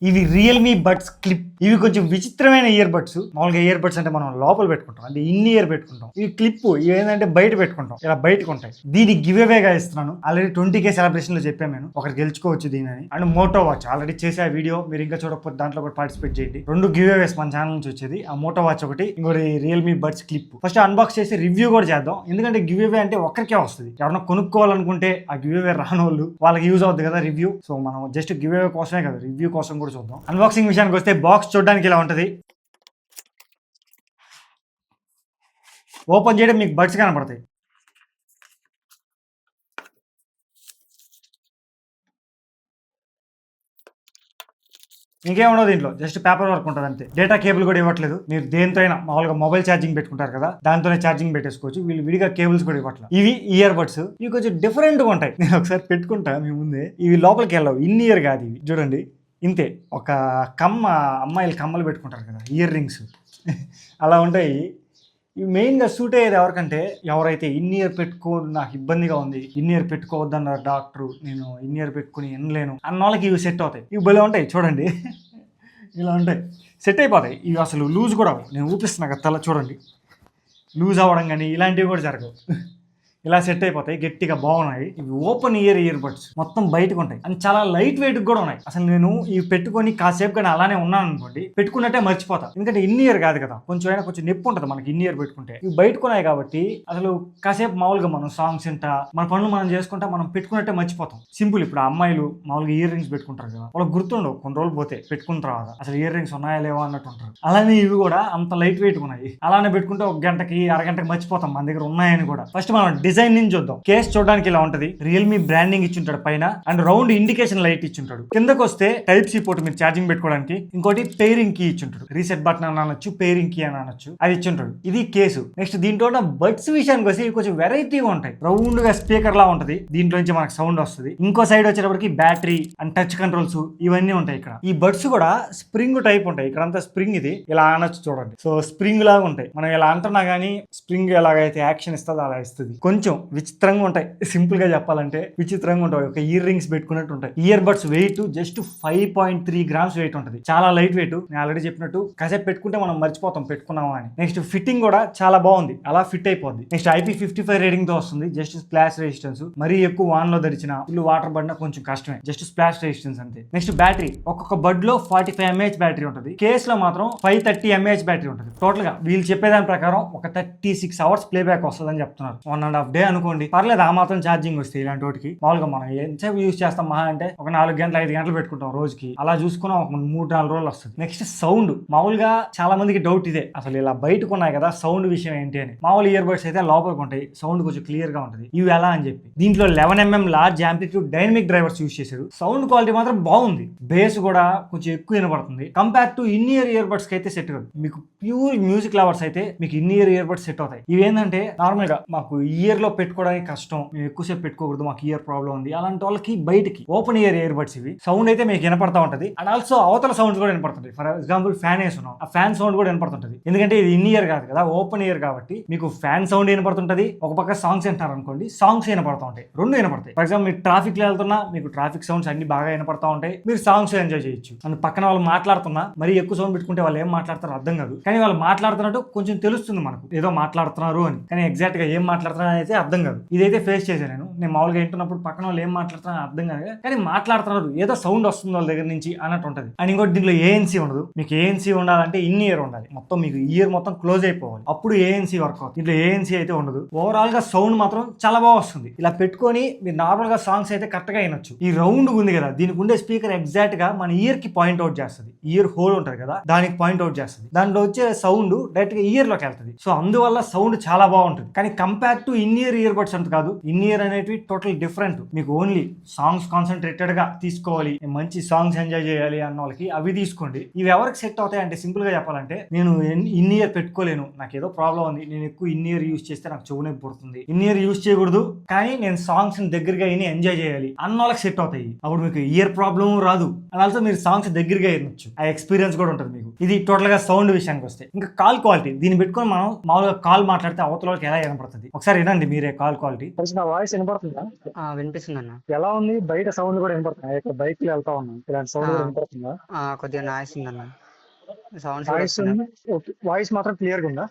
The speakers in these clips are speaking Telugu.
ఇవి రియల్మీ బడ్స్ క్లిప్. ఇవి కొంచెం విచిత్రమైన ఇయర్ బడ్స్. మామూలుగా ఇయర్ బడ్స్ అంటే మనం లోపల పెట్టుకుంటాం, అంటే ఇన్ ఇయర్ పెట్టుకుంటాం. ఇవి క్లిప్, ఇవి ఏంటంటే బయట పెట్టుకుంటాం, ఇలా బయటకు ఉంటాయి. దీన్ని గివ్ అవేగా ఇస్తున్నాను. ఆల్రెడీ 20K సెలబ్రేషన్ లో చెప్పాను నేను, ఒకరు గెలుచుకోవచ్చు దీని. అండ్ మోటో వాచ్ ఆల్రెడీ చేసే ఆ వీడియో, మీరు ఇంకా చూడకపోతే దాంట్లో కూడా పార్టిసిపేట్ చేయండి. 2 గివ్ అవేస్ మన ఛానల్ నుంచి వచ్చేది. ఆ మోటో వాచ్ ఒకటి, ఇంకోటి Realme buds clip. First unbox చేసి రివ్యూ కూడా చేద్దాం, ఎందుకంటే గివ్ అవే అంటే ఒక్కరికే వస్తుంది. ఎవరైనా కొనుక్కోవాలనుకుంటే ఆ గివ్ అవే రాని వాళ్ళు వాళ్ళకి యూజ్ అవుతుంది కదా రివ్యూ. సో మనం జస్ట్ గివ్ అవే కోసమే కదా, రివ్యూ కోసం కూడా చూద్దాం. అన్బాక్సింగ్ విషయానికి వస్తే బాక్స్ చూడడానికి ఇలా ఉంటది. ఓపెన్ చేయడం మీకు బడ్స్ కనపడతాయి. ఇంకేముండదు దీంట్లో, జస్ట్ పేపర్ వర్క్ ఉంటుంది అంతే. డేటా కేబుల్ కూడా ఇవ్వట్లేదు. మీరు దేంతో అయినా మామూలుగా మొబైల్ ఛార్జింగ్ పెట్టుకుంటారు కదా, దాంతోనే ఛార్జింగ్ పెట్టేసుకోవచ్చు. వీళ్ళు విడిగా కేబుల్స్ కూడా ఇవ్వట్లేదు. ఇవి ఇయర్ బడ్స్. ఇవి కొంచెం డిఫరెంట్ గా ఉంటాయి. నేను ఒకసారి పెట్టుకుంటా మీ ముందే. ఇవి లోపలికి వెళ్ళవు, ఇన్ ఇయర్ కాదు ఇవి. చూడండి ఇంతే, ఒక అమ్మాయిలు కమ్మలు పెట్టుకుంటారు కదా, ఇయర్ రింగ్స్ అలా ఉంటాయి. ఇవి మెయిన్గా సూట్ అయ్యేది ఎవరికంటే, ఎవరైతే ఇన్ ఇయర్ నాకు ఇబ్బందిగా ఉంది, ఇన్ ఇయర్ పెట్టుకోవద్దన్నారు డాక్టరు, నేను ఇన్ ఇయర్ పెట్టుకుని వినలేను అన్న వాళ్ళకి ఇవి సెట్ అవుతాయి. ఇవి భలే ఉంటాయి చూడండి, ఇలా ఉంటాయి, సెట్ అయిపోతాయి. ఇవి అసలు లూజ్ కూడా అవ్వవు. నేను ఊపిస్తున్నా కదా తల, చూడండి లూజ్ అవ్వడం కానీ ఇలాంటివి కూడా జరగవు. ఇలా సెట్ అయిపోతాయి, గట్టిగా బాగున్నాయి. ఇవి ఓపెన్ ఇయర్ బడ్స్, మొత్తం బయటకు ఉంటాయి అండ్ చాలా లైట్ వెయిట్ కూడా ఉన్నాయి. అసలు నేను ఇవి పెట్టుకొని కాసేపు కానీ అలానే ఉన్నాను అనుకోండి, పెట్టుకున్నట్టే మర్చిపోతా. ఎందుకంటే ఇన్ ఇయర్ కాదు కదా, కొంచెం నొప్పి ఉంటుంది మనకి ఇన్ ఇయర్ పెట్టుకుంటే. ఇవి బయటకున్నాయి కాబట్టి అసలు కాసేపు మామూలుగా మనం సాంగ్స్ వింటా, మన పనులు మనం చేసుకుంటా, మనం పెట్టుకున్నట్టే మర్చిపోతాం. సింపుల్. ఇప్పుడు అమ్మాయిలు మామూలుగా ఇయర్ రింగ్స్ పెట్టుకుంటారు కదా, వాళ్ళకి గుర్తుండవు కొన్ని రోజులు పోతే, పెట్టుకున్న తర్వాత అసలు ఇయర్ రింగ్స్ ఉన్నాయా లేవా అన్నట్టు ఉంటారు. అలానే ఇవి కూడా అంత లైట్ వెయిట్ ఉన్నాయి. అలానే పెట్టుకుంటే ఒక గంటకి అరగంటకి మర్చిపోతాం మన దగ్గర ఉన్నాయని కూడా. ఫస్ట్ మనం డిజైన్ నుంచి చూద్దాం. కేస్ చూడడానికి ఇలా ఉంటది. రియల్మీ బ్రాండింగ్ ఇచ్చింటాడు పైన, అండ్ రౌండ్ ఇండికేషన్ లైట్ ఇచ్చింటాడు. కిందకు వస్తే టైప్ సి పోర్ట్ మీరు ఛార్జింగ్ పెట్టుకోవడానికి. ఇంకోటి పేరింగ్ కీ ఇచ్చింటాడు, రీసెట్ బటన్ అని అనొచ్చు, పేరింగ్ కీ అని అనొచ్చు, అది ఇచ్చింటాడు. ఇది కేసు. నెక్స్ట్ దీంట్లో బడ్స్ విషయానికి వస్తే కొంచెం వెరైటీగా ఉంటాయి. రౌండ్ గా స్పీకర్ లా ఉంటది, దీంట్లో నుంచి మనకు సౌండ్ వస్తుంది. ఇంకో సైడ్ వచ్చేటప్పటికి బ్యాటరీ అండ్ టచ్ కంట్రోల్స్ ఇవన్నీ ఉంటాయి. ఇక్కడ ఈ బడ్స్ కూడా స్ప్రింగ్ టైప్ ఉంటాయి. ఇక్కడంతా స్ప్రింగ్, ఇది ఇలా అనొచ్చు చూడండి. సో స్ప్రింగ్ లాగా ఉంటాయి. మనం ఇలా అంటున్నా గానీ స్ప్రింగ్ ఎలాగైతే యాక్షన్ ఇస్తుందో అలా ఇస్తుంది. కొంచెం విచిత్రంగా ఉంటాయి, సింపుల్ గా చెప్పాలంటే విచిత్రంగా ఉంటాయి. ఒక ఇయర్ రింగ్స్ పెట్టుకున్నట్టు ఉంటాయి. Earbuds weight just 5.3 grams weight ఉంటుంది, చాలా లైట్ వెయిట్. నేను ఆల్రెడీ చెప్పినట్టు కాసేపు పెట్టుకుంటే మనం మర్చిపోతాం పెట్టుకున్నామా అని. నెక్స్ట్ ఫిట్టింగ్ కూడా చాలా బాగుంది, అలా ఫిట్ అయిపోద్ది. నెక్స్ట్ IP55 రేటింగ్ తో వస్తుంది. జస్ట్ స్ప్లాష్ రెసిస్టెన్స్, మరీ ఎక్కువ వాన్ లో దరిచిన ఫుల్ వాటర్ పడినా కొంచెం కష్టమే, జస్ట్ స్ప్లాష్ రెసిస్టెన్స్ అంతే. నెక్స్ట్ బ్యాటరీ, ఒక్కొక్క బడ్ లో 45 mAh బ్యాటరీ ఉంటుంది. కేస్ లో మాత్రం 530 mAh బ్యాటరీ ఉంటుంది. టోటల్ గా వీళ్ళు చెప్పేదాని ప్రకారం ఒక 36 అవర్స్ ప్లే బ్యాక్ వస్తుంది అని చెప్తున్నారు. 1.5 డే అనుకోండి, పర్లేదు. ఆ మాత్రం ఛార్జింగ్ వస్తే ఇలాంటి వాటికి. మామూలుగా మనం ఎంతసేపు యూజ్ చేస్తాం మహా అంటే ఒక 4 గంటలు 5 గంటలు పెట్టుకుంటాం రోజుకి, అలా చూసుకున్నా ఒక 3-4 రోజులు వస్తుంది. నెక్స్ట్ సౌండ్, మామూలుగా చాలా మందికి డౌట్ ఇదే, అసలు ఇలా బయటకు ఉన్నాయి కదా సౌండ్ విషయం ఏంటి అని. మామూలు ఇయర్ బడ్స్ అయితే లోపలికి ఉంటాయి, సౌండ్ కొంచెం క్లియర్ గా ఉంటుంది. ఇవి ఎలా అని చెప్పి దీంట్లో 11mm large amplitude dynamic drivers use చేశారు. సౌండ్ క్వాలిటీ మాత్రం బాగుంది, బేస్ కూడా కొంచెం ఎక్కువ వినపడుతుంది compare to in ear buds కి అయితే సెట్ కాదు. మీకు ప్యూర్ మ్యూజిక్ లవర్స్ అయితే మీకు ఇన్ ఇయర్ బడ్స్ సెట్ అవుతాయి. ఇవి ఏంటంటే నార్మల్ గా మాకు ఇయర్ లో పెట్టుకోవడానికి కష్టం, మేము ఎక్కువసేపు పెట్టుకోకూడదు, మాకు ఇయర్ ప్రాబ్లం ఉంది, అలాంటి వాళ్ళకి బయటికి ఓపెన్ ఇయర్ బడ్స్ ఇవి. సౌండ్ అయితే మీకు వినపడతా ఉంటది, అండ్ ఆల్సో అవతల సౌండ్స్ కూడా వినపడుతుంది. ఫర్ ఎగ్జాంపుల్ ఫ్యాన్ వేసున్నాం, ఆ ఫ్యాన్ సౌండ్ కూడా వినపడుతుంటది. ఎందుకంటే ఇది ఇన్ ఇయర్ కాదు కదా, ఓపెన్ ఇయర్ కాబట్టి మీకు ఫ్యాన్ సౌండ్ వినపడుతుంటది. ఒక పక్క సాంగ్స్ వింటారు అనుకోండి, సాంగ్స్ వినపడుతూ ఉంటాయి, రెండు వినపడతాయి. ఫర్ ఎగ్జాంపుల్ మీరు ట్రాఫిక్ లో వెళ్తున్నా మీకు ట్రాఫిక్ సౌండ్స్ అన్ని బాగా వినపడతా ఉంటాయి, మీరు సాంగ్స్ ఎంజాయ్ చేయొచ్చు. అండ్ పక్కన వాళ్ళు మాట్లాడుతున్నా మరి ఎక్కువ సౌండ్ పెట్టుకుంటే వాళ్ళు ఏం మాట్లాడతారో అర్థం కాదు, కానీ వాళ్ళు మాట్లాడుతున్నట్టు కొంచెం తెలుస్తుంది మనకు, ఏదో మాట్లాడుతున్నారు అని. కానీ ఎగ్జాక్ట్ గా ఏం మాట్లాడుతున్నారు అయితే అర్థం కాదు. ఇదైతే ఫేస్ చేశాను నేను మామూలుగా వింటున్నప్పుడు పక్కన వాళ్ళు ఏం మాట్లాడుతున్నారు అర్థం కాదు, కానీ మాట్లాడుతున్నారు, ఏదో సౌండ్ వస్తుంది వాళ్ళ దగ్గర నుంచి అన్నట్టు ఉంటుంది. అండ్ ఇంకోటి దీంట్లో ఏఎన్సీ ఉండదు. మీకు ఏఎన్సీ ఉండాలంటే ఇన్ ఇయర్ ఉండాలి, మొత్తం మీకు ఇయర్ మొత్తం క్లోజ్ అయిపోవాలి, అప్పుడు ఏఎన్సీ వర్క్ అవుతుంది. దీంట్లో ఏఎన్సీ అయితే ఉండదు. ఓవరాల్ గా సౌండ్ మాత్రం చాలా బాగా వస్తుంది. ఇలా పెట్టుకొని మీరు నార్మల్ గా సాంగ్స్ అయితే కరెక్ట్ గా వినొచ్చు. ఈ రౌండ్ ఉంది కదా, దీనికి ఉండే స్పీకర్ ఎగ్జాక్ట్ గా మన ఇయర్ కి పాయింట్ అవుట్ చేస్తుంది. ఇయర్ హోల్ ఉంటుంది కదా, దానికి పాయింట్ అవుట్ చేస్తుంది. దాంట్లో వచ్చే సౌండ్ డైరెక్ట్ గా ఇయర్ లోకి వెళ్తుంది. సో అందువల్ల సౌండ్ చాలా బాగుంటుంది. కానీ compare to in ear buds అంత కాదు. ఇన్ ఇయర్ అనేటివి టోటల్ డిఫరెంట్. మీకు ఓన్లీ సాంగ్స్ కాన్సన్ట్రేటెడ్ గా తీసుకోవాలి, మంచి సాంగ్స్ ఎంజాయ్ చేయాలి అన్న వాళ్ళకి అవి తీసుకోండి. ఇవి ఎవరికి సెట్ అవుతాయి అంటే సింపుల్ గా చెప్పాలంటే, నేను ఇన్ ఇయర్ పెట్టుకోలేను, నాకు ఏదో ప్రాబ్లం ఉంది, నేను ఎక్కువ ఇన్ ఇయర్ యూజ్ చేస్తే నాకు చెవు నొప్పి పుడుతుంది, ఇన్ ఇయర్ యూజ్ చేయకూడదు, కానీ నేను సాంగ్స్ దగ్గరగా విని ఎంజాయ్ చేయాలి అన్న వాళ్ళకి సెట్ అవుతాయి. అప్పుడు మీకు ఇయర్ ప్రాబ్లం రాదు, అండ్ ఆల్సో మీరు సాంగ్స్ దగ్గరగా వినొచ్చు, ఆ ఎక్స్పీరియన్స్ కూడా ఉంటుంది మీకు. ఇది టోటల్ గా సౌండ్ విషయానికి వస్తే. ఇంకా కాల్ క్వాలిటీ, దీన్ని పెట్టుకొని మనం మామూలుగా కాల్ మాట్లాడితే అవతల వాళ్ళకి ఎలా వినపడుతుంది ఒకసారి వినండి మీరే కాల్ క్వాలిటీ. నా వాయిస్ వినపడుతుందా? వినిపిస్తుందన్న. ఎలా ఉంది? బయట సౌండ్ కూడా వినపడుతుందా? ఇక్కడ బైక్ లో వెళ్తా ఉన్నాం, ఇలాంటి సౌండ్ కూడా వినపడుతుందా? కొద్దిగా నాయిస్ ఉందన్న. సౌండ్స్ కూడా వాయిస్ వస్తున్నాయి. ఓకే, వాయిస్ మాత్రం క్లియర్ గా ఉందా?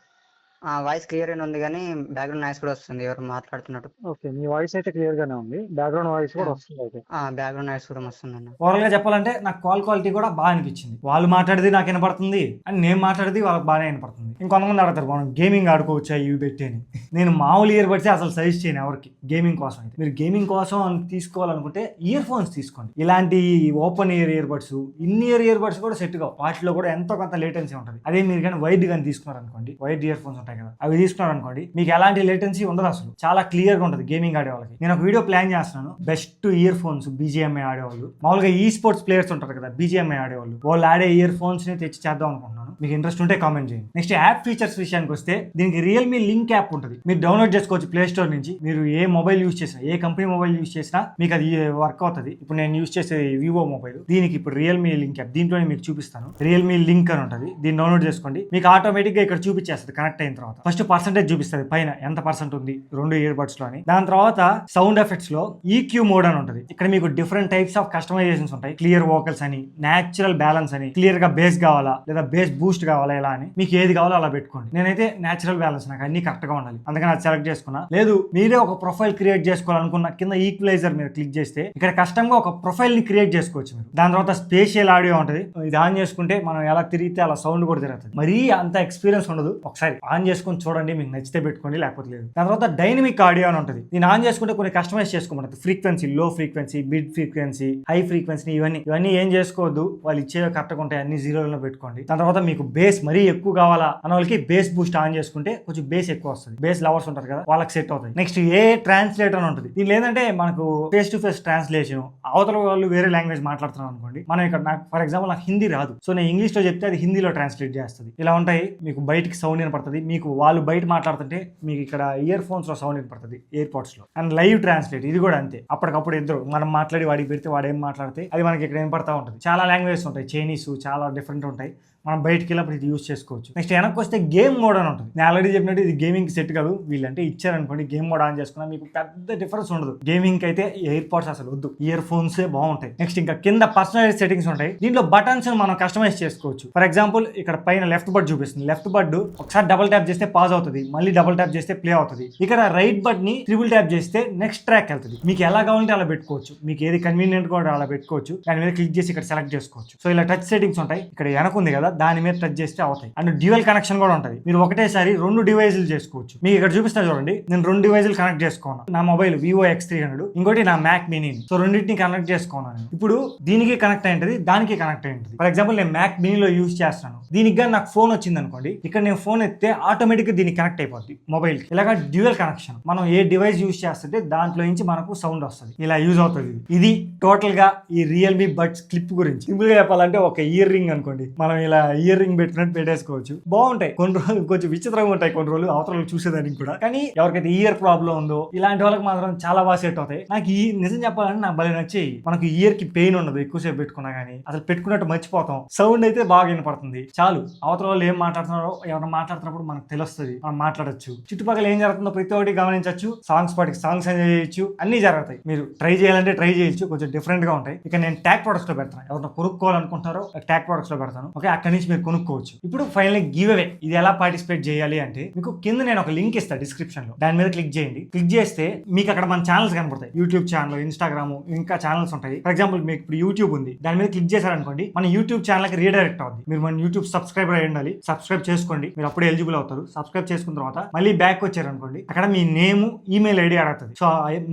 వాయిస్ క్లియర్ గానే ఉంది కానీ బ్యాక్గ్రౌండ్ నాయిస్ కూడా వస్తుంది ఎవరు మాట్లాడుతున్నట్టు. ఓకే, మీ వాయిస్ అయితే క్లియర్ గానే ఉంది, బ్యాక్గ్రౌండ్ వాయిస్ కూడా వస్తుంది. అయితే బ్యాక్గ్రౌండ్ నాయిస్ కూడా వస్తుందన్న. ఓవరాల్ గా చెప్పాలంటే నాకు కాల్ క్వాలిటీ కూడా బాగా అనిపించింది. వాళ్ళు మాట్లాడేది నాకు వినపడుతుంది అని నేను మాట్లాడేది వాళ్ళకి బాగానే వినపడుతుంది. ఇంకొంతమంది అడతారు మనం గేమింగ్ ఆడుకోవచ్చా ఇవి పెట్టి అని. నేను మామూలు ఇయర్ బడ్స్ అసలు సజెస్ట్ చేయను ఎవరికి గేమింగ్ కోసం. అయితే మీరు గేమింగ్ కోసం తీసుకోవాలనుకుంటే ఇయర్ ఫోన్స్ తీసుకోండి. ఇలాంటి open ear buds in ear buds కూడా సెట్ కావు. వాటిలో కూడా ఎంతో కొంత లేటెన్సీ ఉంటుంది. అదే మీరు కానీ వైడ్ కానీ తీసుకున్నారు అనుకోండి, వైడ్ ఇయర్ ఫోన్స్ ఉంటాయి కదా, అవి తీసుకున్నారు అనుకోండి, మీకు ఎలాంటి లేటెన్సీ ఉండదు, అసలు చాలా క్లియర్ గా ఉంటుంది గేమింగ్ ఆడే వాళ్ళకి. నేను ఒక వీడియో ప్లాన్ చేస్తున్నాను, బెస్ట్ ఇయర్ ఫోన్స్ బీజిఎంఐ ఆడేవాళ్ళు, మామూలుగా ఈ స్పోర్ట్స్ ప్లేయర్స్ ఉంటారు కదా బీజిఎంఐ ఆడేవాళ్ళు, వాళ్ళు ఆడే ఇయర్ ఫోన్స్ ని తెచ్చి చేద్దాం అనుకుంటున్నాను. మీకు ఇంట్రెస్ట్ ఉంటే కామెంట్ చేయండి. నెక్స్ట్ యాప్ ఫీచర్స్ విషయానికి వస్తే దీనికి రియల్మీ లింక్ యాప్ ఉంటుంది, మీరు డౌన్లోడ్ చేసుకోవచ్చు ప్లే స్టోర్ నుంచి. మీరు ఏ మొబైల్ యూస్ చేసినా, ఏ కంపెనీ మొబైల్ యూస్ చేసినా మీకు అది వర్క్ అవుతుంది. ఇప్పుడు నేను యూస్ చేసే వివో మొబైల్, దీనికి ఇప్పుడు రియల్మీ లింక్ యాప్, దీంట్లోనే మీకు చూపిస్తాను. రియల్మీ లింక్ అని ఉంటుంది, దీన్ని డౌన్లోడ్ చేసుకోండి. మీకు ఆటోమేటిక్ గా ఇక్కడ చూపించేస్తుంది కనెక్ట్ అయిన తర్వాత. ఫస్ట్ పర్సెంటేజ్ చూపిస్తుంది పైన ఎంత పర్సెంట్ ఉంది రెండు ఇయర్ బడ్స్ లో అని. దాని తర్వాత సౌండ్ ఎఫెక్ట్స్ లో ఈక్యూ మోడ్ అని ఉంటుంది. ఇక్కడ మీకు డిఫరెంట్ టైప్స్ ఆఫ్ కస్టమైజేషన్స్ ఉంటాయి. క్లియర్ వోకల్స్ అని, న్యాచురల్ బ్యాలెన్స్ అని, క్లియర్ గా బేస్ కావాలా లేదా బేస్ బూస్ట్ కావాలా ఇలా అని, మీకు ఏది కావాలో అలా పెట్టుకోండి. నేనైతే న్యాచురల్ బ్యాలెన్స్, నాకు అన్ని కరెక్ట్ గా ఉండాలి అందుకని అది సెలెక్ట్ చేసుకున్నా. లేదు మీరే ఒక ప్రొఫైల్ క్రియేట్ చేసుకోవాలనుకున్న కింద ఈక్వలైజర్ మీద క్లిక్ చేస్తే ఇక్కడ కష్టంగా ఒక ప్రొఫైల్ ని క్రియేట్ చేసుకోవచ్చు మీరు. దాని తర్వాత స్పేషియల్ ఆడియో ఉంటుంది, ఇది ఆన్ చేసుకుంటే మనం ఎలా తిరిగితే అలా సౌండ్ కూడా తిరుగుతుంది. మరీ అంత ఎక్స్పీరియన్స్ ఉండదు, ఒకసారి ఆన్ చేసుకుని చూడండి, మీకు నచ్చితే పెట్టుకోండి లేకపోతే లేదు. దాని తర్వాత డైనమిక్ ఆడియో అని ఉంటుంది, దీన్ని ఆన్ చేసుకుంటే కొన్ని కస్టమైజ్ చేసుకోమంటుంది. ఫ్రీక్వెన్సీ, లో frequency, mid frequency, high frequency, ఇవన్నీ ఏం చేసుకోవద్దు, వాళ్ళు ఇచ్చేవి కరెక్ట్గా ఉంటాయి, అన్ని జీరోలో పెట్టుకోండి. దాని తర్వాత మీకు బేస్ మరీ ఎక్కువ కావాలా అన్న వాళ్ళకి బేస్ బూస్ట్ ఆన్ చేసుకుంటే కొంచెం బేస్ ఎక్కువ వస్తుంది. బేస్ లవర్స్ ఉంటారు కదా వాళ్ళకి సెట్ అవుతుంది. నెక్స్ట్ ఏ ట్రాన్స్లేటర్ అని ఉంటుంది, దీని ఏంటంటే మనకు ఫేస్ టు ఫేస్ ట్రాన్స్లేషన్, అవతల వాళ్ళు వేరే లాంగ్వేజ్ మాట్లాడుతున్నాం అనుకోండి, మనం ఇక్కడ నాకు ఫర్ ఎగ్జాంపుల్ నాకు హిందీ రాదు, సో నేను ఇంగ్లీష్ లో చెప్తే అది హిందీలో ట్రాన్స్లేట్ చేస్తుంది. ఇలా ఉంటాయి. మీకు బయటికి సౌండ్ వినపడుతుంది, మీకు వాళ్ళు బయట మాట్లాడుతుంటే మీకు ఇక్కడ ఇయర్ ఫోన్స్ లో సౌండ్ వినపడుతుంది ఎయిర్ పోర్ట్స్ లో. అండ్ లైవ్ ట్రాన్స్లేట్ ఇది కూడా అంతే, అప్పటికప్పుడు ఇద్దరు మనం మాట్లాడి వాడికి పెడితే వాడు ఏం మాట్లాడితే అది మనకి ఇక్కడ వినపడతా ఉంటుంది. చాలా లాంగ్వేజెస్ ఉంటాయి, చైనీస్ చాలా డిఫరెంట్ ఉంటాయి, మనం బయటికి వెళ్ళినప్పుడు ఇది యూస్ చేసుకోవచ్చు. నెక్స్ట్ వెనక్కి వస్తే గేమ్ మోడ్ అని ఉంటుంది. నేను ఆల్రెడీ చెప్పినట్టు ఇది గేమింగ్ సెట్ కాదు, వీళ్ళంటే ఇచ్చారనుకోండి గేమ్ మోడ్ ఆన్ చేసుకున్నా మీకు పెద్ద డిఫరెన్స్ ఉండదు. గేమింగ్ అయితే ఎయిర్ పోడ్స్ అసలు వద్దు, ఇయర్ ఫోన్స్ బాగుంటాయి. నెక్స్ట్ ఇంకా కింద పర్సనలైజ్ సెట్టింగ్స్ ఉంటాయి, దీంట్లో బటన్స్ మనం కస్టమైజ్ చేసుకోవచ్చు. ఫర్ ఎగ్జాంపుల్ ఇక్కడ పైన లెఫ్ట్ బడ్ చూపిస్తుంది, లెఫ్ట్ బడ్ ఒకసారి డబుల్ ట్యాప్ చేస్తే పాజ్ అవుతుంది, మళ్ళీ డబుల్ ట్యాప్ చేస్తే ప్లే అవుతుంది. ఇక్కడ రైట్ బడ్ ని ట్రిపుల్ ట్యాప్ చేస్తే నెక్స్ట్ ట్రాక్ వెళ్తుంది. మీకు ఎలా కావాలంటే అలా పెట్టుకోవచ్చు, మీకు ఏది కన్వీనియంట్ కూడా అలా పెట్టుకోవచ్చు. దాని మీద క్లిక్ చేసి ఇక్కడ సెలెక్ట్ చేసుకోవచ్చు. సో ఇలా టచ్ సెట్టింగ్స్ ఉంటాయి, ఇక్కడ వెనకుంది కదా దాని మీద టచ్ చేస్తే అవుతాయి. అండ్ డ్యూయల్ కనెక్షన్ కూడా ఉంటుంది, మీరు ఒకటేసారి రెండు డివైజులు చేసుకోవచ్చు. మీకు ఇక్కడ చూపిస్తా చూడండి, నేను రెండు డివైజులు కనెక్ట్ చేసుకున్నాను. నా మొబైల్ వివో X300, ఇంకోటి నా మ్యాక్ మినీ. సో రెండింటిని కనెక్ట్ చేసుకున్నాను. ఇప్పుడు దీనికి కనెక్ట్ అయింటది, దానికి కనెక్ట్ అయింటది. ఫర్ ఎగ్జాంపుల్ నేను మ్యాక్ మినీలో యూజ్ చేస్తాను, దీనికి కానీ నాకు ఫోన్ వచ్చింది అనుకోండి, ఇక్కడ నేను ఫోన్ ఎత్తే ఆటోమేటిక్ గా దీనికి కనెక్ట్ అయిపోద్ది మొబైల్ కి. ఇలాగా డ్యూయల్ కనెక్షన్, మనం ఏ డివైస్ యూజ్ చేస్తుంటే దాంట్లో నుంచి మనకు సౌండ్ వస్తుంది, ఇలా యూజ్ అవుతుంది. ఇది టోటల్ గా ఈ రియల్మీ బడ్స్ క్లిప్ గురించి. సింపుల్ గా చెప్పాలంటే ఒక ఇయర్ రింగ్ అనుకోండి, మనం ఇలా ఇయర్ రింగ్ పెట్టుకున్నట్టు పెట్టేసుకోవచ్చు. బాగుంటాయి కొన్ని రోజులు, కొంచెం విచిత్రంగా ఉంటాయి కొన్ని రోజులు అవతల చూసేదానికి కూడా. కానీ ఎవరికైతే ఇయర్ ప్రాబ్లం ఉందో ఇలాంటి వాళ్ళకి మాత్రం చాలా బాగా సెట్ అవుతాయి. నాకు ఈ నిజం చెప్పాలంటే నాకు భలే నచ్చేయి. మనకు ఇయర్ కి పెయిన్ ఉండదు ఎక్కువసేపు పెట్టుకున్నా కానీ, అసలు పెట్టుకున్నట్టు మర్చిపోతాం. సౌండ్ అయితే బాగా వినపడుతుంది చాలు. అవతల వాళ్ళు ఏం మాట్లాడుతున్నారో ఎవరైనా మాట్లాడుతున్నప్పుడు మనకు తెలుస్తుంది, మనం మాట్లాడచ్చు. చుట్టుపక్కల ఏం జరుగుతుందో ప్రతి ఒక్కటి గమనించవచ్చు. సాంగ్స్ పాటికి సాంగ్స్ ఎంజాయ్ చేయొచ్చు, అన్ని జరుగుతాయి. మీరు ట్రై చేయాలంటే ట్రై చేయొచ్చు, కొంచెం డిఫరెంట్ గా ఉంటాయి. ఇక నేను ట్యాగ్ ప్రొడక్ట్స్ లో పెడతాను, ఎవరైనా కొనుక్కోవాలనుకుంటారో ట్యాగ్ ప్రొడక్ట్స్ లో పెడతాను. ఓకే, అక్కడి నుంచి మీరు కొనుక్కోవచ్చు. ఇప్పుడు ఫైనల్ గివ్ అవే, ఇది ఎలా పార్టిసిపేట్ చేయాలి అంటే మీకు కింద నేను ఒక లింక్ ఇస్తాను డిస్క్రిప్షన్ లో, దాని మీద క్లిక్ చేయండి. క్లిక్ చేస్తే మీకు అక్కడ మన ఛానల్స్ కనపడతాయి, యూట్యూబ్ ఛానల్, ఇన్స్టాగ్రామ్, ఇంకా ఛానల్స్ ఉంటాయి. ఫర్ ఎగ్జాంపుల్ మీకు ఇప్పుడు యూట్యూబ్ ఉంది, దాని మీద క్లిక్ చేశారనుకోండి మన యూట్యూబ్ ఛానల్ కి రీడైరెక్ట్ అవుతుంది. మీరు మన యూట్యూబ్ సబ్స్క్రైబర్ అయి ఉండాలి, సబ్స్క్రైబ్ చేసుకోండి, మీరు అప్పుడు ఎలిజిబుల్ అవుతారు. సబ్స్క్రైబ్ చేసుకున్న తర్వాత మళ్ళీ బ్యాక్ వచ్చారనుకోండి, అక్కడ మీ నేమ్ ఈమెయిల్ ఐడి అడుగుతుంది. సో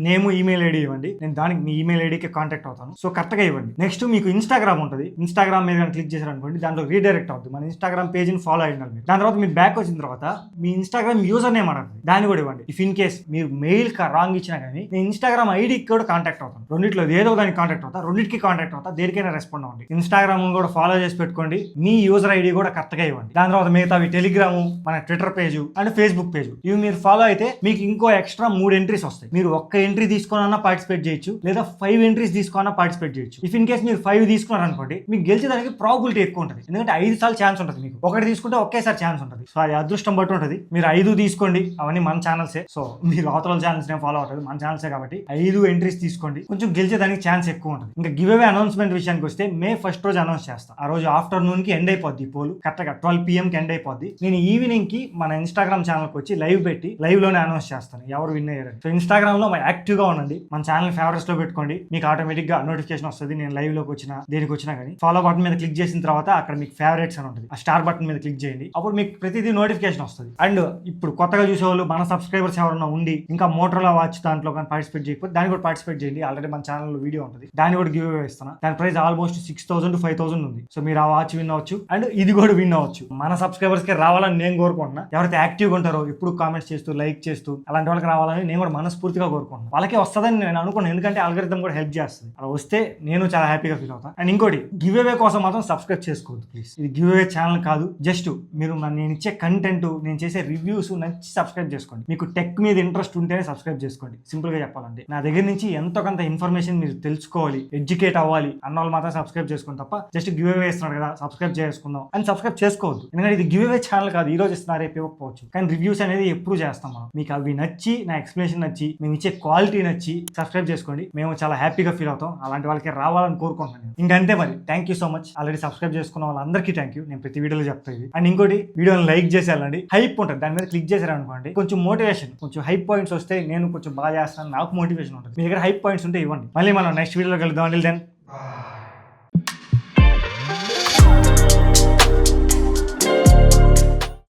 నేమ్ ఈమెయిల్ ఐడి ఇవ్వండి, నేను దానికి మీ ఈమెయిల్ ఐడికి కాంటాక్ట్ అవుతాను. సో కరెక్ట్ గా ఇవ్వండి. నెక్స్ట్ మీకు ఇన్స్టాగ్రామ్ ఉంటుంది, ఇన్స్టాగ్రామ్ మీద క్లిక్ చేశారనుకోండి దాంట్లో రీడైరెక్ట్ అవుతుంది, మన ఇన్స్టాగ్రామ్ పేజ్ ని ఫాలో అయ్యి ఉండాలి. దాని తర్వాత మీరు బ్యాక్ వచ్చిన తర్వాత మీ ఇన్స్టాగ్రామ్ యూజర్ నేమ్ అడుగుతుంది, దాన్ని కూడా ఇవ్వండి. ఇఫ్ ఇన్ కేస్ మీరు మెయిల్ రాంగ్ ఇచ్చినా కానీ నేను ఇన్స్టాగ్రామ్ ఐడికి కూడా కాంటాక్ట్ అవుతాను. రెండిట్లో ఏదో దానికి కాంటాక్ట్ అవుతా, రెండింటికి కాంటాక్ట్ అవుతా, దేనికైనా రెస్పాండ్ అవ్వండి. ఇన్స్టాగ్రామ్ కూడా ఫాలో చేసి పెట్టుకోండి, మీ యూజర్ ఐడి కూడా కరెక్ట్ గా ఇవ్వండి. దాని తర్వాత మిగతా టెలిగ్రామ్, మన Twitter page and Facebook page, ఇవి మీరు ఫాలో అయితే మీకు ఇంకో ఎక్స్ట్రా 3 ఎంట్రీస్ వస్తాయి. మీరు ఒక్క ఎంట్రీ తీసుకోనన్నా పార్టిసిపేట్ చేయొచ్చు, లేదా 5 ఎంట్రీస్ తీసుకోనన్నా పార్టిసిపేట్ చేయొచ్చు. ఇఫ్ ఇన్ కేస్ మీరు 5 తీసుకున్నారు అనుకోండి, మీకు గెలిచేదానికి ప్రాబిలిటీ ఎక్కువ ఉంటుంది, ఎందుకంటే 5 సార్లు ఛాన్స్ ఉంటుంది మీకు. ఒకటి తీసుకుంటే ఒకేసారి ఛాన్స్ ఉంటుంది. సో అది అదృష్టం బట్టి ఉంటుంది. మీరు 5 తీసుకోండి, అవన్నీ మన ఛానల్సే. సో మీరు అవతల ఛానల్స్ నేను ఫాలో అవుతుంది, మన ఛానల్సే కాబట్టి 5 ఎంట్రీస్ తీసుకోండి, కొంచెం గెలిచేదానికి ఛాన్స్ ఎక్కువ ఉంటుంది. ఇంకా గివ్ అవే అనౌన్స్మెంట్ విషయానికి వస్తే May 1st రోజు అనౌన్స్ చేస్తాను. ఆ రోజు ఆఫ్టర్నూన్ కి ఎండ్ అయిపోద్ది పోలు, కరెక్ట్ గా 12 PM కి ఎండ్ అయిపోద్ది. నేను ఈవినింగ్ కి మన ఇన్స్టాగ్రామ్ ఛానల్ కి వచ్చి లైవ్ పెట్టి లైవ్ లోనే అనౌన్స్ చేస్తాను ఎవరు విన్ అయ్యారని. సో ఇన్స్టాగ్రామ్ లో యాక్టివ్ గా ఉండండి, మన ఛానల్ ఫేవరెట్స్ లో పెట్టుకోండి, మీకు ఆటోమేటిక్ గా నోటిఫికేషన్ వస్తుంది. నేను లైవ్ లోకి వచ్చినా దేనికి వచ్చినా కానీ ఫాలో బటన్ మీద క్లిక్ చేసిన తర్వాత అక్కడ మీకు ఫేవరెట్స్ అని ఉంటుంది, ఆ స్టార్ బటన్ మీద క్లిక్ చేయండి, అప్పుడు మీకు ప్రతిదీ నోటిఫికేషన్ వస్తుంది. అండ్ ఇప్పుడు కొత్తగా చూసేవాళ్ళు మన సబ్స్క్రైబర్స్ ఎవరైనా ఉండి ఇంకా మోటరోలా వాచ్ దాంట్లో కానీ పార్టిసిపేట్ చేయకపోతే దాన్ని కూడా పార్టిసిపేట్ చేయండి. ఆల్రెడీ మన ఛానల్ వీడియో ఉంటుంది, దాన్ని కూడా గివ్ అవే ఇస్తాను. దాని ప్రైస్ ఆల్మోస్ట్ 6,000 to 5,000 ఉంది. సో మీరు ఆ వాచ్ విన్ అవ్వచ్చు అండ్ ఇది కూడా విన్ అవ్వచ్చు. మన సబ్స్క్రైబర్స్ కి రావాలని నేను కోరుకుంటున్నా. ఎవరైతే యాక్టివ్గా ఉంటారో ఎప్పుడు కామెంట్స్ చేస్తూ లైక్ చేస్తూ అలాంటి వాళ్ళకి రావాలని నేను కూడా మనస్ఫూర్తిగా కోరుకుంటున్నాను. వాళ్ళకే వస్తుందని నేను అనుకున్నాను, ఎందుకంటే ఆల్గరిథం కూడా హెల్ప్ చేస్తుంది. అలా వస్తే నేను చాలా హ్యాపీగా ఫీల్ అవుతాను. అండ్ ఇంకోటి, గివ్ అవే కోసం మాత్రం సబ్స్క్రైబ్ చేసుకోవద్దు ప్లీజ్. ఇది గివ్ అవే ఛానల్ కాదు, జస్ట్ మీరు నేను ఇచ్చే కంటెంట్, నేను చేసే రివ్యూస్ నచ్చి సబ్స్క్రైబ్ చేసుకోండి. మీకు టెక్ మీద ఇంట్రెస్ట్ ఉంటేనే సబ్స్క్రైబ్ చేసుకోండి. సింపుల్ గా చెప్పాలంటే నా దగ్గర నుంచి ఎంతో కొంత ఇన్ఫర్మేషన్ మీరు తెలుసుకోవాలి, ఎడ్యుకేట్ అవ్వాలి అన్న వాళ్ళు మాత్రం సబ్స్క్రైబ్ చేసుకోండి తప్ప జస్ట్ గివ్ అవే ఇస్తున్నాడు కదా సబ్స్క్రైబ్ చేసుకుందాం అని సబ్స్క్రైబ్ చేసుకోవద్దు. ఎందుకంటే ఇది గివ్ అవే ఛానల్ కాదు, ఈ రోజు ఇస్తున్నారు రేపు ఇవ్వకపోవచ్చు. కానీ రివ్యూస్ అనేది ఎప్పుడు చేస్తాం మనం. మీకు అవి నచ్చి, నా ఎక్స్ప్లెనేషన్ నచ్చి, మేము ఇచ్చే క్వాలిటీ నచ్చి సబ్స్క్రైబ్ చేసుకోండి. మేము చాలా హ్యాపీగా ఫీల్ అవుతాం. అలాంటి వాళ్ళకి రావాలని కోరుకుంటున్నాను. ఇంకంతే మరి. Thank you so much. Already subscribe చేసుకున్న వాళ్ళందరికీ థ్యాంక్ యూ. నేను ప్రతి వీడియోలో చెప్తాను. అండ్ ఇంకోటి, వీడియోని లైక్ చేసి వెళ్ళండి. హైప్ ఉంటుంది, దాని మీద క్లిక్ చేశారు అనుకోండి, కొంచెం మోటివేషన్, కొంచెం హైప్ పాయింట్స్ వస్తే నేను కొంచెం బాగా చేస్తాను, నాకు మోటివేషన్ ఉంటుంది. మీ దగ్గర హైప్ పాయింట్స్ ఉంటే ఇవ్వండి. మళ్ళీ మనం నెక్స్ట్ వీడియోలో కలుద్దాం. దెన్